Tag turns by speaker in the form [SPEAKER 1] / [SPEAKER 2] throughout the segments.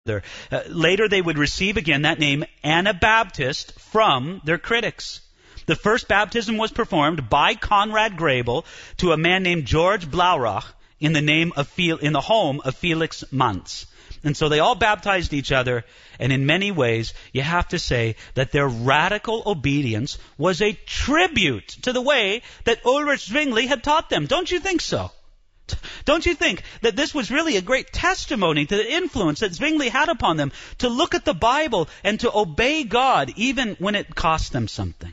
[SPEAKER 1] Later they would receive again that name Anabaptist from their critics. The first baptism was performed by Conrad Grebel to a man named George Blaurock in the home of Felix Manz. And so they all baptized each other, and in many ways you have to say that their radical obedience was a tribute to the way that Ulrich Zwingli had taught them. Don't you think so? Don't you think that this was really a great testimony to the influence that Zwingli had upon them to look at the Bible and to obey God even when it cost them something?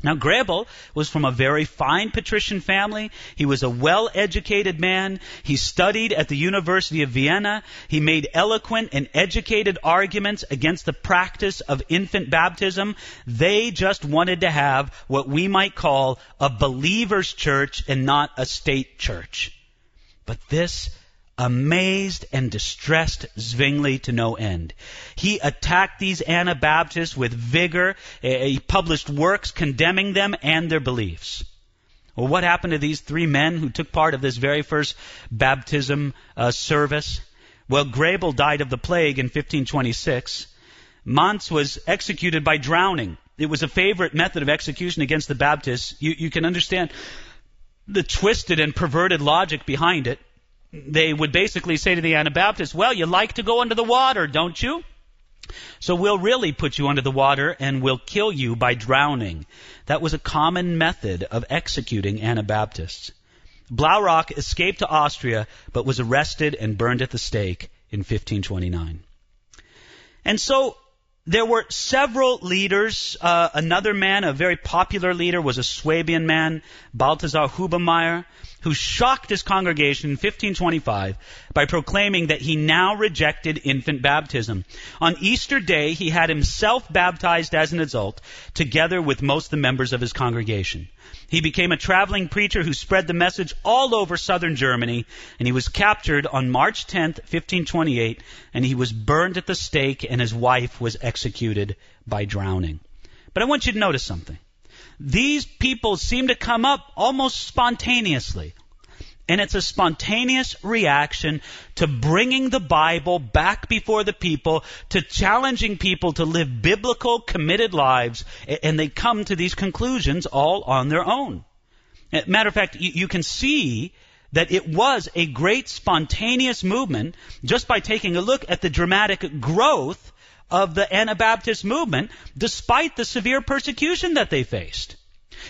[SPEAKER 1] Now, Grebel was from a very fine patrician family. He was a well-educated man. He studied at the University of Vienna. He made eloquent and educated arguments against the practice of infant baptism. They just wanted to have what we might call a believer's church and not a state church. But this amazed and distressed Zwingli to no end. He attacked these Anabaptists with vigor. He published works condemning them and their beliefs. Well, what happened to these three men who took part of this very first baptism service? Well, Grebel died of the plague in 1526. Manz was executed by drowning. It was a favorite method of execution against the Baptists. You can understand the twisted and perverted logic behind it. They would basically say to the Anabaptists, well, you like to go under the water, don't you? So we'll really put you under the water and we'll kill you by drowning. That was a common method of executing Anabaptists. Blaurock escaped to Austria, but was arrested and burned at the stake in 1529. And so there were several leaders. Another man, a very popular leader, was a Swabian man, Balthasar Hubermeyer, who shocked his congregation in 1525 by proclaiming that he now rejected infant baptism. On Easter Day, he had himself baptized as an adult, together with most of the members of his congregation. He became a traveling preacher who spread the message all over southern Germany, and he was captured on March 10th, 1528, and he was burned at the stake, and his wife was executed by drowning. But I want you to notice something. These people seem to come up almost spontaneously. And it's a spontaneous reaction to bringing the Bible back before the people, to challenging people to live biblical, committed lives, and they come to these conclusions all on their own. Matter of fact, you can see that it was a great spontaneous movement just by taking a look at the dramatic growth of the Anabaptist movement, despite the severe persecution that they faced.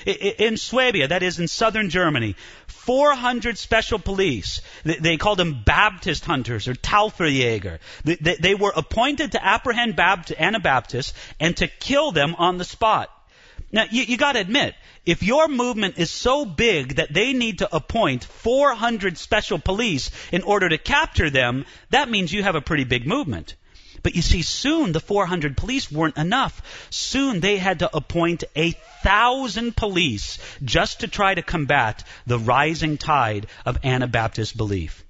[SPEAKER 1] In Swabia, that is in southern Germany, 400 special police, they called them Baptist hunters or Tauferjäger. They were appointed to apprehend Anabaptists and to kill them on the spot. Now, you got to admit, if your movement is so big that they need to appoint 400 special police in order to capture them, that means you have a pretty big movement. But you see, soon the 400 police weren't enough. Soon they had to appoint 1,000 police just to try to combat the rising tide of Anabaptist belief.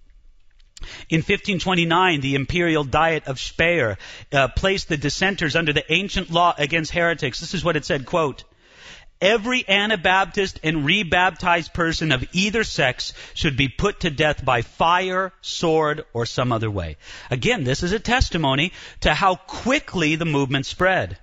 [SPEAKER 1] In 1529, the imperial diet of Speyer placed the dissenters under the ancient law against heretics. This is what it said, quote, "Every Anabaptist and rebaptized person of either sex should be put to death by fire, sword, or some other way." Again, this is a testimony to how quickly the movement spread.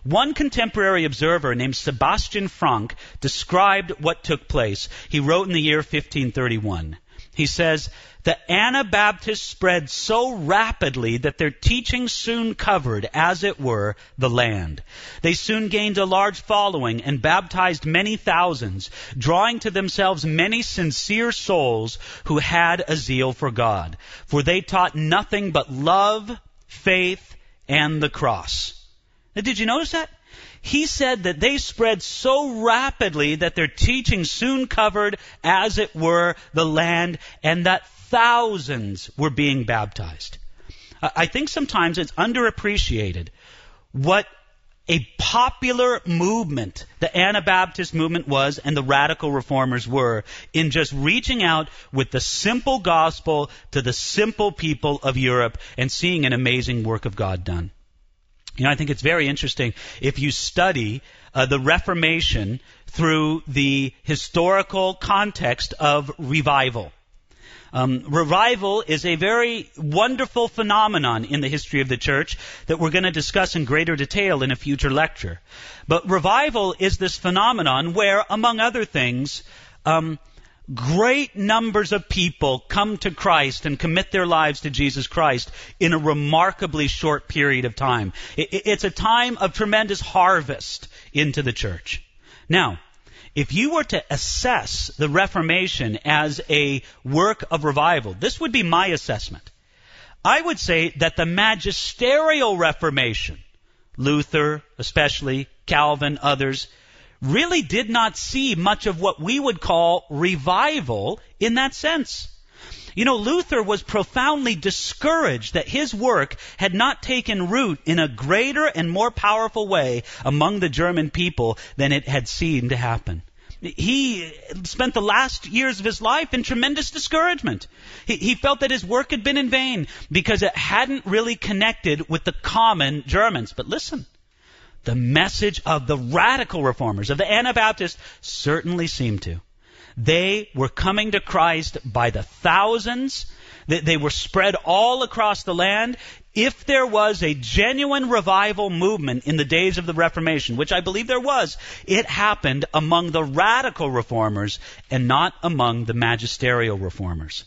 [SPEAKER 1] One contemporary observer named Sebastian Frank described what took place. He wrote in the year 1531. He says, "The Anabaptists spread so rapidly that their teaching soon covered, as it were, the land. They soon gained a large following and baptized many thousands, drawing to themselves many sincere souls who had a zeal for God. For they taught nothing but love, faith, and the cross." Now, did you notice that? He said that they spread so rapidly that their teaching soon covered, as it were, the land, and that thousands were being baptized. I think sometimes it's underappreciated what a popular movement the Anabaptist movement was and the radical reformers were in just reaching out with the simple gospel to the simple people of Europe and seeing an amazing work of God done. You know, I think it's very interesting if you study the Reformation through the historical context of revival. Revival is a very wonderful phenomenon in the history of the church that we're going to discuss in greater detail in a future lecture. But revival is this phenomenon where, among other things, great numbers of people come to Christ and commit their lives to Jesus Christ in a remarkably short period of time. It's a time of tremendous harvest into the church. Now, if you were to assess the Reformation as a work of revival, this would be my assessment. I would say that the magisterial Reformation, Luther especially, Calvin, others, really did not see much of what we would call revival in that sense. You know, Luther was profoundly discouraged that his work had not taken root in a greater and more powerful way among the German people than it had seemed to happen. He spent the last years of his life in tremendous discouragement. He felt that his work had been in vain because it hadn't really connected with the common Germans. But listen, the message of the radical reformers, of the Anabaptists, certainly seemed to. They were coming to Christ by the thousands. They were spread all across the land. If there was a genuine revival movement in the days of the Reformation, which I believe there was, it happened among the radical reformers and not among the magisterial reformers.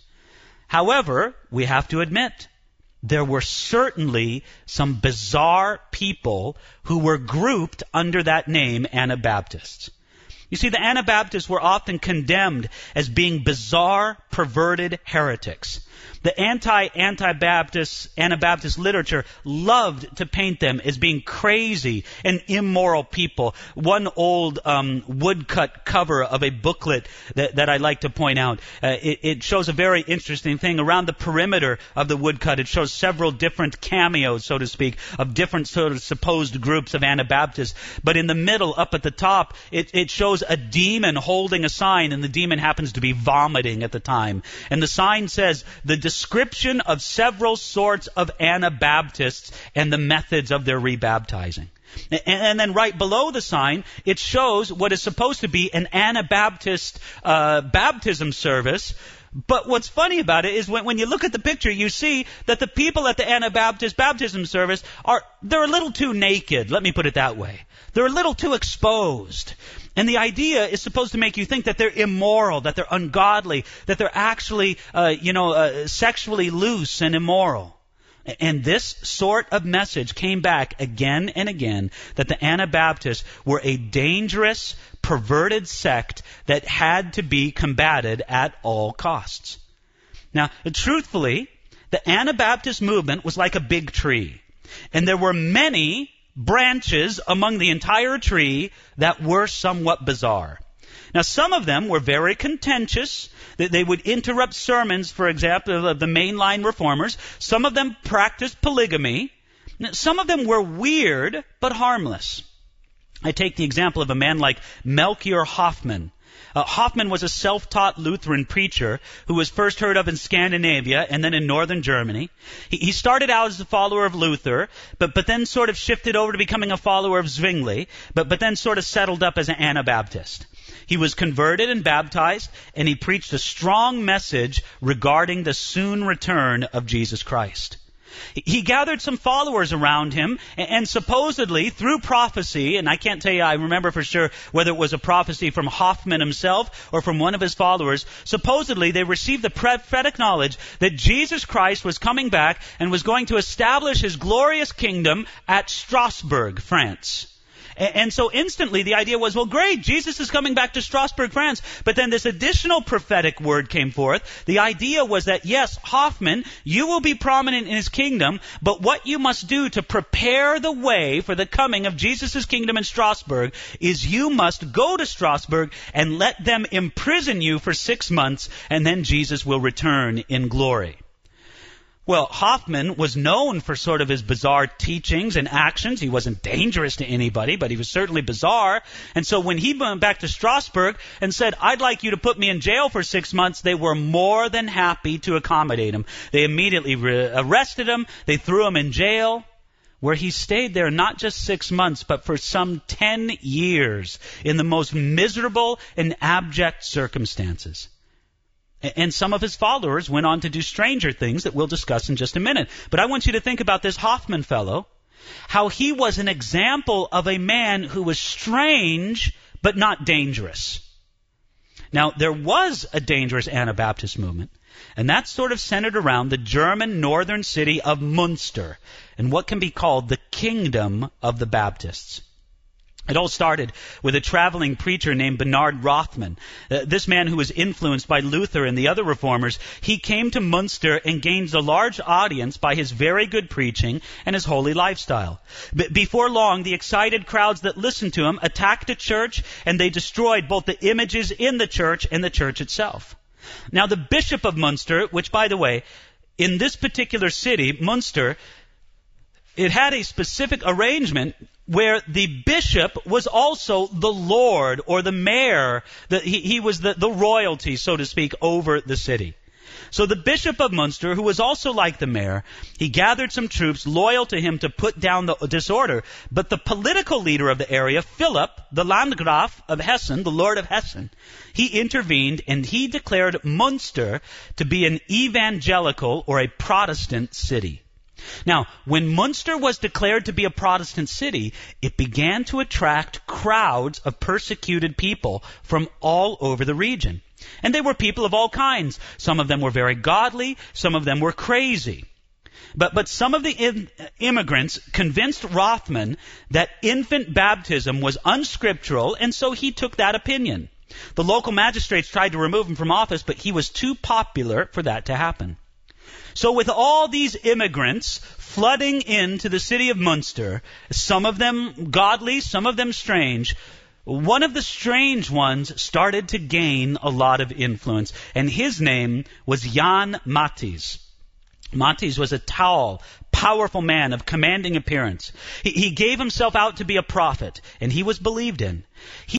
[SPEAKER 1] However, we have to admit, there were certainly some bizarre people who were grouped under that name, Anabaptists. You see, the Anabaptists were often condemned as being bizarre, perverted heretics. The Anabaptist literature loved to paint them as being crazy and immoral people. One old woodcut cover of a booklet that I like to point out, it shows a very interesting thing. Around the perimeter of the woodcut, it shows several different cameos, so to speak, of different sort of supposed groups of Anabaptists. But in the middle, up at the top, it shows a demon holding a sign, and the demon happens to be vomiting at the time. And the sign says, the description of several sorts of Anabaptists and the methods of their rebaptizing. And then right below the sign, it shows what is supposed to be an Anabaptist baptism service. But what's funny about it is when you look at the picture, you see that the people at the Anabaptist baptism service they're a little too naked, let me put it that way. They're a little too exposed. And the idea is supposed to make you think that they're immoral, that they're ungodly, that they're actually, sexually loose and immoral. And this sort of message came back again and again, that the Anabaptists were a dangerous, perverted sect that had to be combated at all costs. Now, truthfully, the Anabaptist movement was like a big tree. And there were many branches among the entire tree that were somewhat bizarre. Now, some of them were very contentious. They would interrupt sermons, for example, of the mainline reformers. Some of them practiced polygamy. Some of them were weird but harmless. I take the example of a man like Melchior Hoffman. Hoffman was a self-taught Lutheran preacher who was first heard of in Scandinavia and then in northern Germany. He started out as a follower of Luther, but then sort of shifted over to becoming a follower of Zwingli, but then sort of settled up as an Anabaptist. He was converted and baptized, and he preached a strong message regarding the soon return of Jesus Christ. He gathered some followers around him, and supposedly through prophecy, and I can't tell you, I remember for sure whether it was a prophecy from Hoffman himself or from one of his followers, supposedly they received the prophetic knowledge that Jesus Christ was coming back and was going to establish his glorious kingdom at Strasbourg, France. And so instantly the idea was, well, great, Jesus is coming back to Strasbourg, France. But then this additional prophetic word came forth. The idea was that, yes, Hoffman, you will be prominent in his kingdom, but what you must do to prepare the way for the coming of Jesus' kingdom in Strasbourg is you must go to Strasbourg and let them imprison you for 6 months, and then Jesus will return in glory. Well, Hoffman was known for sort of his bizarre teachings and actions. He wasn't dangerous to anybody, but he was certainly bizarre. And so when he went back to Strasbourg and said, I'd like you to put me in jail for 6 months, they were more than happy to accommodate him. They immediately arrested him. They threw him in jail, where he stayed there not just 6 months, but for some 10 years in the most miserable and abject circumstances. And some of his followers went on to do stranger things that we'll discuss in just a minute. But I want you to think about this Hoffman fellow, how he was an example of a man who was strange but not dangerous. Now, there was a dangerous Anabaptist movement, and that's sort of centered around the German northern city of Munster and what can be called the Kingdom of the Baptists. It all started with a traveling preacher named Bernard Rothman. This man, who was influenced by Luther and the other reformers, he came to Munster and gained a large audience by his very good preaching and his holy lifestyle. Before long, the excited crowds that listened to him attacked the church, and they destroyed both the images in the church and the church itself. Now, the bishop of Munster, which, by the way, in this particular city, Munster, it had a specific arrangement where the bishop was also the lord or the mayor. He was the royalty, so to speak, over the city. So the bishop of Munster, who was also like the mayor, he gathered some troops loyal to him to put down the disorder. But the political leader of the area, Philip, the Landgraf of Hessen, the Lord of Hessen, he intervened and he declared Munster to be an evangelical or a Protestant city. Now, when Munster was declared to be a Protestant city, it began to attract crowds of persecuted people from all over the region. And they were people of all kinds. Some of them were very godly, some of them were crazy. But some of the immigrants convinced Rothman that infant baptism was unscriptural, and so he took that opinion. The local magistrates tried to remove him from office, but he was too popular for that to happen. So with all these immigrants flooding into the city of Munster, some of them godly, some of them strange, one of the strange ones started to gain a lot of influence, and his name was Jan Matthys. Matthys was a tall, powerful man of commanding appearance. He gave himself out to be a prophet, and he was believed in.